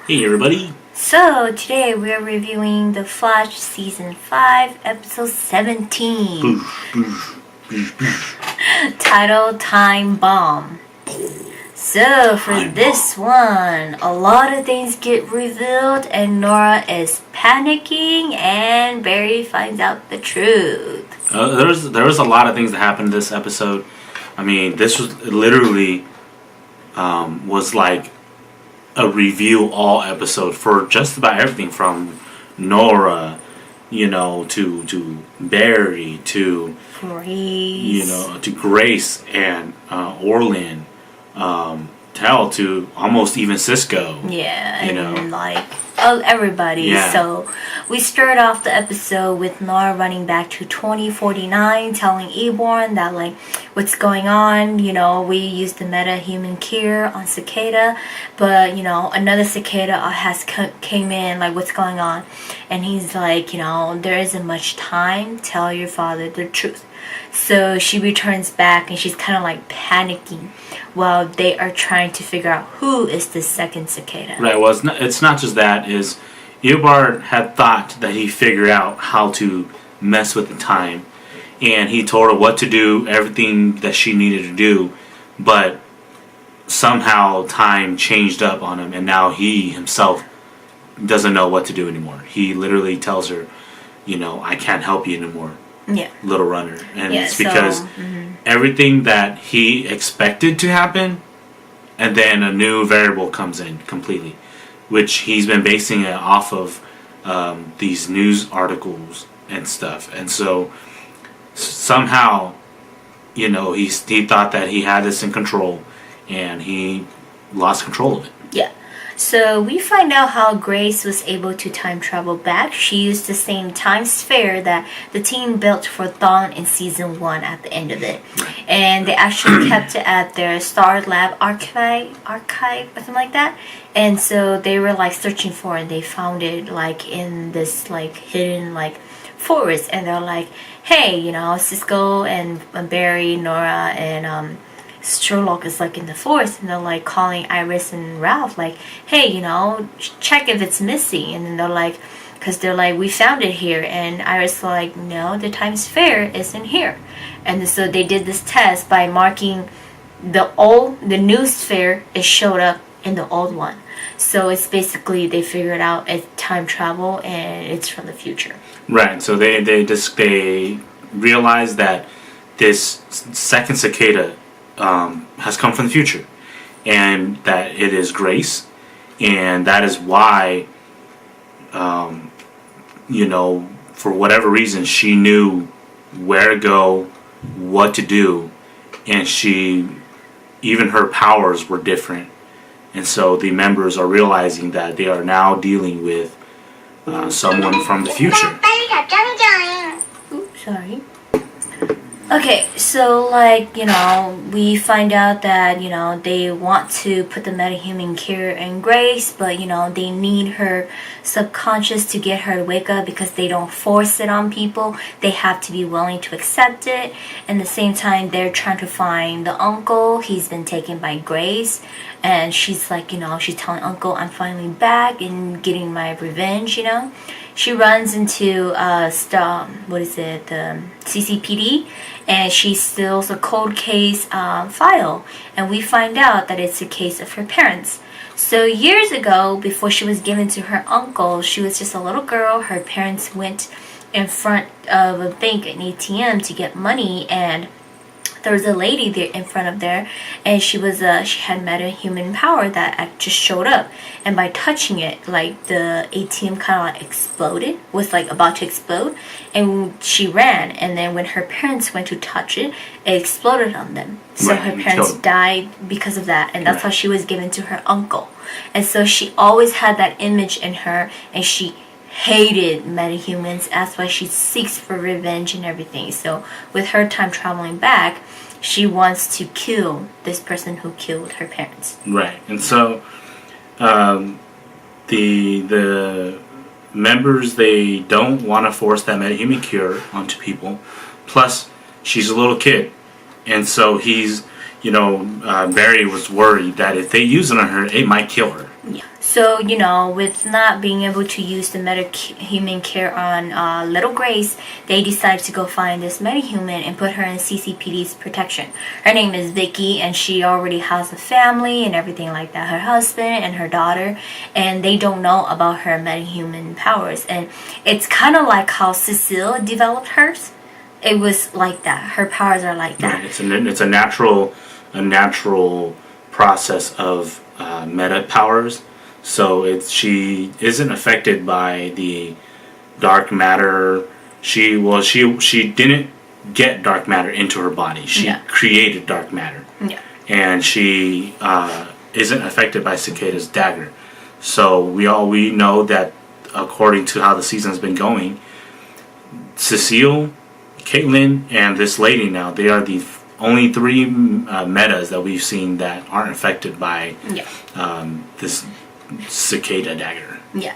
Hey everybody! So, today we're reviewing The Flash Season 5, Episode 17, titled Time Bomb. So, for this one, a lot of things get revealed and Nora is panicking and Barry finds out the truth. There was a lot of things that happened in this episode. I mean, this was literally was like a review all episode for just about everything from Nora, to Barry, to Grace. to Grace and Orlin, Tell, to almost even Cisco. Yeah, and everybody. Yeah. So we start off the episode with Nora running back to 2049, telling Eborn that what's going on. We used the meta-human cure on Cicada, but another Cicada has came in. What's going on? And he's like, there isn't much time. Tell your father the truth. So she returns back and she's kind of panicking while they are trying to figure out who is the second cicada. Right. Well, it's not just that. Is Eobard had thought that he figured out how to mess with the time, and he told her what to do, everything that she needed to do, but somehow time changed up on him, and now he himself doesn't know what to do anymore. He literally tells her, I can't help you anymore. Yeah. Little runner. And yeah, it's because everything that he expected to happen, and then a new variable comes in completely, which he's been basing it off of these news articles and stuff. And so somehow, he thought that he had this in control, and he lost control of it. Yeah. So we find out how Grace was able to time travel back. She used the same time sphere that the team built for Dawn in Season 1 at the end of it. And they actually kept it at their Star Lab archive or something like that. And so they were searching for it, and they found it in this hidden forest. And they're like, hey, Cisco and Barry, Nora, and Sherlock is in the forest, and they're calling Iris and Ralph hey, check if it's missing. And then they're because they're we found it here, and Iris is no, the time sphere isn't here. And so they did this test by marking the new sphere. It showed up in the old one, so it's basically they figured out it's time travel and it's from the future. Right. So they realized that this second cicada has come from the future, and that it is Grace, and that is why, for whatever reason, she knew where to go, what to do, and even her powers were different, and so the members are realizing that they are now dealing with someone from the future. Oops, sorry. Okay, so we find out that they want to put the metahuman cure in Grace, but they need her subconscious to get her to wake up, because they don't force it on people. They have to be willing to accept it. And at the same time, they're trying to find the uncle. He's been taken by Grace, and she's she's telling Uncle, I'm finally back and getting my revenge. She runs into the CCPD, and she steals a cold case file, and we find out that it's a case of her parents. So years ago, before she was given to her uncle, she was just a little girl. Her parents went in front of a bank, an ATM, to get money, and there was a lady there in front of there, and she had meta-human power that just showed up, and by touching it, the ATM kind of exploded, was about to explode, and she ran, and then when her parents went to touch it, it exploded on them. So right, her parents died because of that, and that's how she was given to her uncle. And so she always had that image in her, and she hated metahumans. That's why she seeks for revenge and everything. So with her time traveling back, she wants to kill this person who killed her parents. Right. And so the members, they don't want to force that metahuman cure onto people. Plus, she's a little kid, and so Barry was worried that if they use it on her, it might kill her. Yeah. So, with not being able to use the metahuman care on little Grace, they decide to go find this metahuman and put her in CCPD's protection. Her name is Vicky, and she already has a family and everything like that. Her husband and her daughter, and they don't know about her metahuman powers. And it's kind of like how Cecile developed hers. It was like that. Her powers are like that. Right. It's a natural process of meta powers. So she isn't affected by the dark matter. She didn't get dark matter into her body. She created dark matter. Yeah. And she isn't affected by Cicada's dagger. So we know that according to how the season's been going, Cecile, Caitlin, and this lady now, they are the only three metas that we've seen that aren't affected by this cicada dagger. Yeah.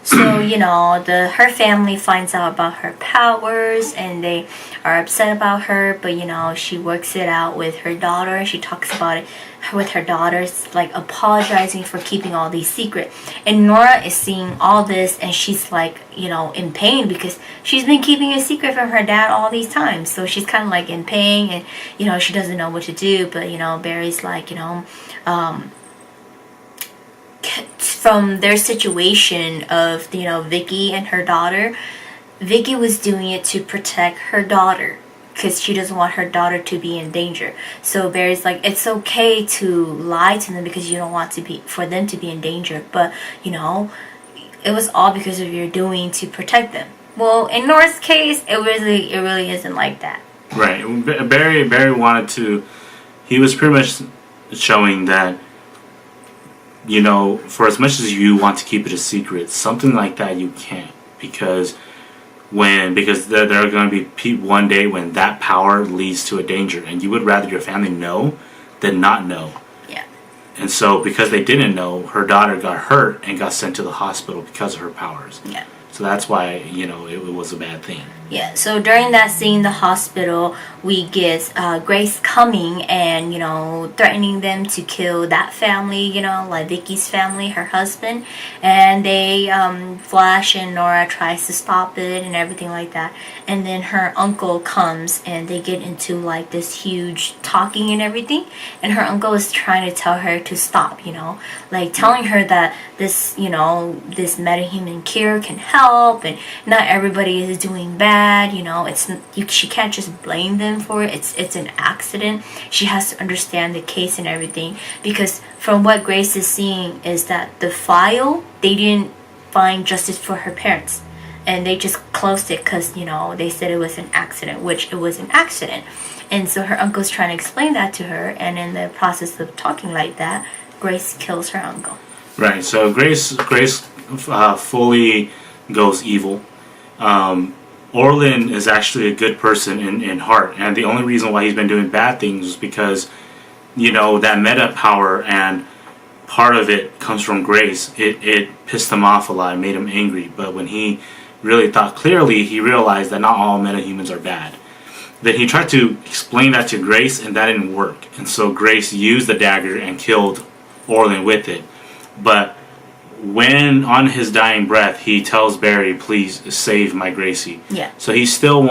So, her family finds out about her powers and they are upset about her, but she works it out with her daughter. She talks about it with her daughters, like apologizing for keeping all these secret. And Nora is seeing all this and she's like, in pain because she's been keeping a secret from her dad all these times. So she's kind of like in pain and, she doesn't know what to do. But, Barry's like, from their situation of, Vicky and her daughter, Vicky was doing it to protect her daughter because she doesn't want her daughter to be in danger. So Barry's like, it's okay to lie to them because you don't want for them to be in danger, but it was all because of your doing to protect them. Well, in Nora's case, it really isn't like that. Right. Barry wanted to. He was pretty much showing that, for as much as you want to keep it a secret, something like that you can't, because there are going to be one day when that power leads to a danger, and you would rather your family know than not know. Yeah. And so, because they didn't know, her daughter got hurt and got sent to the hospital because of her powers. Yeah. So that's why, it was a bad thing. Yeah, so during that scene in the hospital, we get Grace coming and, threatening them to kill that family, like Vicky's family, her husband. And they, Flash and Nora tries to stop it and everything like that. And then her uncle comes and they get into like this huge talking and everything. And her uncle is trying to tell her to stop, like telling her that this, this metahuman cure can help and not everybody is doing bad. She can't just blame them for it. It's an accident. She has to understand the case and everything, because from what Grace is seeing is that the file, they didn't find justice for her parents, and they just closed it because they said it was an accident, which it was an accident. And so her uncle's trying to explain that to her, and in the process of talking like that, Grace kills her uncle. Right. So Grace fully goes evil. Orlin is actually a good person in heart, and the only reason why he's been doing bad things is because, that meta power and part of it comes from Grace. It pissed him off a lot and made him angry, but when he really thought clearly, he realized that not all metahumans are bad. Then he tried to explain that to Grace, and that didn't work, and so Grace used the dagger and killed Orlin with it. But when on his dying breath, he tells Barry, "Please save my Gracie." Yeah. So he still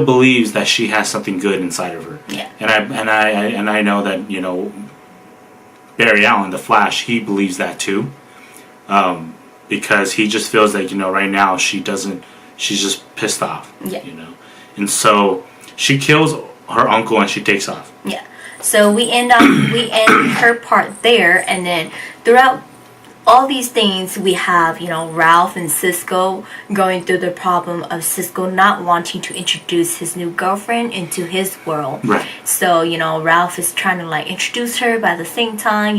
believes that she has something good inside of her. Yeah. And I know that Barry Allen, the Flash, he believes that too, because he just feels like right now she's just pissed off. Yeah. And so she kills her uncle and she takes off. Yeah. So we end her part there, and then throughout all these things, we have, Ralph and Cisco going through the problem of Cisco not wanting to introduce his new girlfriend into his world. Right. So, Ralph is trying to, introduce her, but at the same time,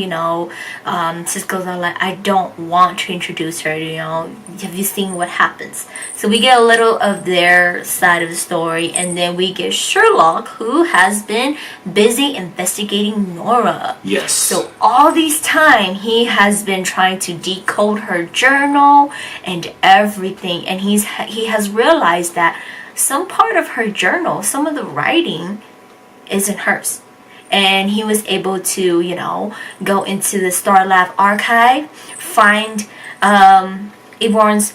Cisco's like, I don't want to introduce her, have you seen what happens? So we get a little of their side of the story, and then we get Sherlock, who has been busy investigating Nora. Yes. So all this time, he has been trying to decode her journal and everything, and he has realized that some part of her journal, some of the writing, isn't hers. and he was able to, go into the Star Lab archive, find Eborn's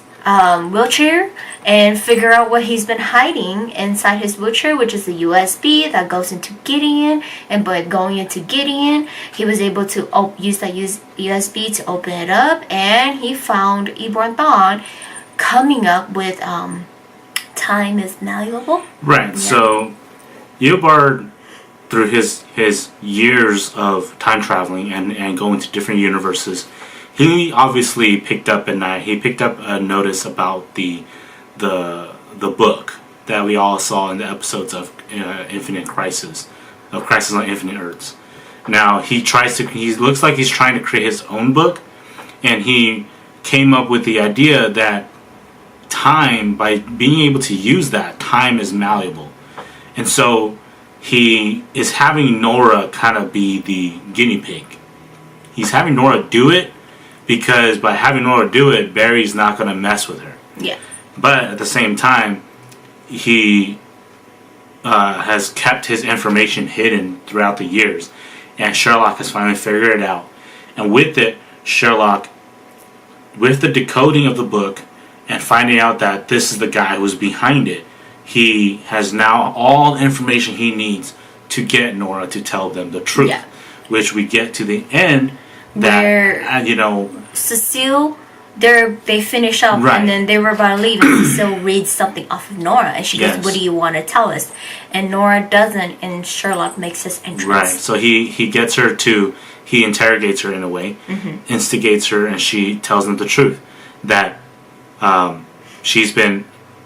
wheelchair, and figure out what he's been hiding inside his wheelchair, which is a USB that goes into Gideon. And by going into Gideon, he was able to use that USB to open it up, and he found Eborn Thawne coming up with time is malleable. Right. Yeah. So Eobard, through his years of time traveling and going to different universes, he obviously picked up a notice about the book that we all saw in the episodes of Infinite Crisis, of Crisis on Infinite Earths. Now he looks like he's trying to create his own book, and he came up with the idea that time, by being able to use that, time is malleable. And so he is having Nora kind of be the guinea pig. He's having Nora do it because by having Nora do it, Barry's not going to mess with her. Yeah. But at the same time, he has kept his information hidden throughout the years. And Sherlock has finally figured it out. And with it, Sherlock, with the decoding of the book and finding out that this is the guy who's behind it, he has now all the information he needs to get Nora to tell them the truth. Yeah. Which we get to the end that, Cecile, they finish up, right, and then they were about to leave, and Cecile reads something off of Nora, and she goes, "What do you want to tell us?" And Nora doesn't, and Sherlock makes his entrance. Right. So he gets her to, he interrogates her in a way, instigates her, and she tells him the truth that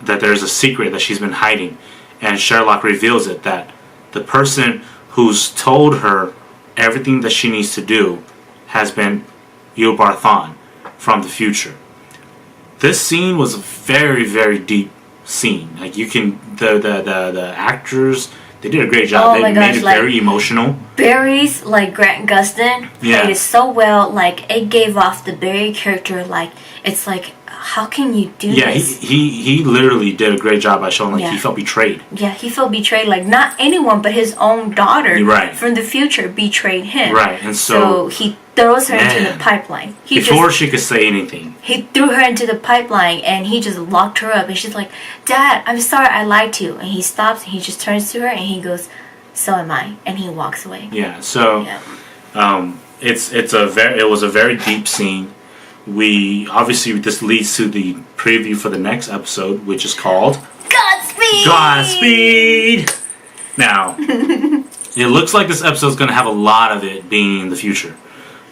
that there's a secret that she's been hiding, and Sherlock reveals it, that the person who's told her everything that she needs to do has been Eobard Thawne from the future. This scene was a very, very deep scene. Like, you can, the actors, they did a great job. They made it very emotional. Barry's, Grant Gustin, played it so well. It gave off the Barry character, it's like, how can you do this? Yeah, he literally did a great job by showing he felt betrayed. Yeah, he felt betrayed. Not anyone, but his own daughter from the future betrayed him. Right, and so he throws her into the pipeline. Before she could say anything, he threw her into the pipeline, and he just locked her up. And she's like, "Dad, I'm sorry, I lied to you." And he stops, and he just turns to her, and he goes, "So am I," and he walks away. Yeah. So, it was a very deep scene. This leads to the preview for the next episode, which is called Godspeed! Godspeed! Now, it looks like this episode is going to have a lot of it being in the future.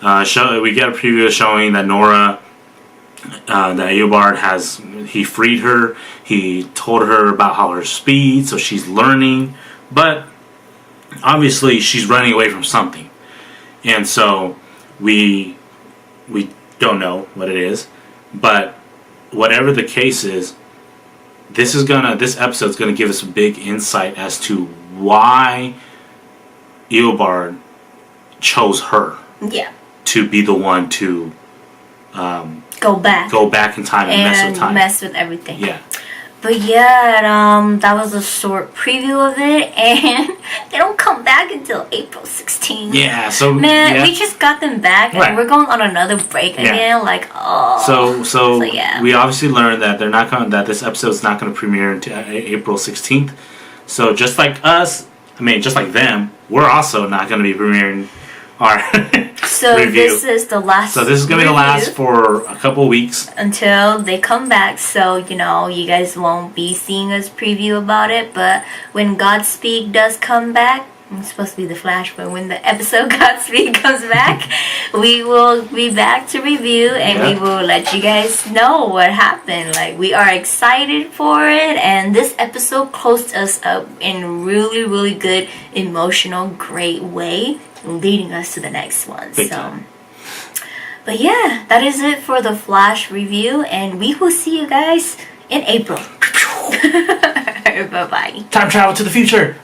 We get a preview showing that Nora, that Eobard he freed her, he told her about how her speed, so she's learning, but obviously she's running away from something. And so we don't know what it is, but whatever the case is, this episode's gonna give us a big insight as to why Eobard chose her to be the one to go back in time and mess with time, mess with everything. Yeah. But that was a short preview of it, and they don't come back until April 16th. Yeah, so we just got them back, and we're going on another break again. So we obviously learned that that this episode's not going to premiere until April 16th. So just like us, just like them, we're also not going to be premiering our review. This is the last. So this is going to be the last for a couple weeks until they come back. So you guys won't be seeing us preview about it. But when Godspeed does come back, it's supposed to be the Flash, but when the episode Godspeed comes back, we will be back to review, and we will let you guys know what happened. We are excited for it, and this episode closed us up in really, really good, emotional, great way, leading us to the next one. But that is it for the Flash review, and we will see you guys in April. Bye-bye. Time travel to the future.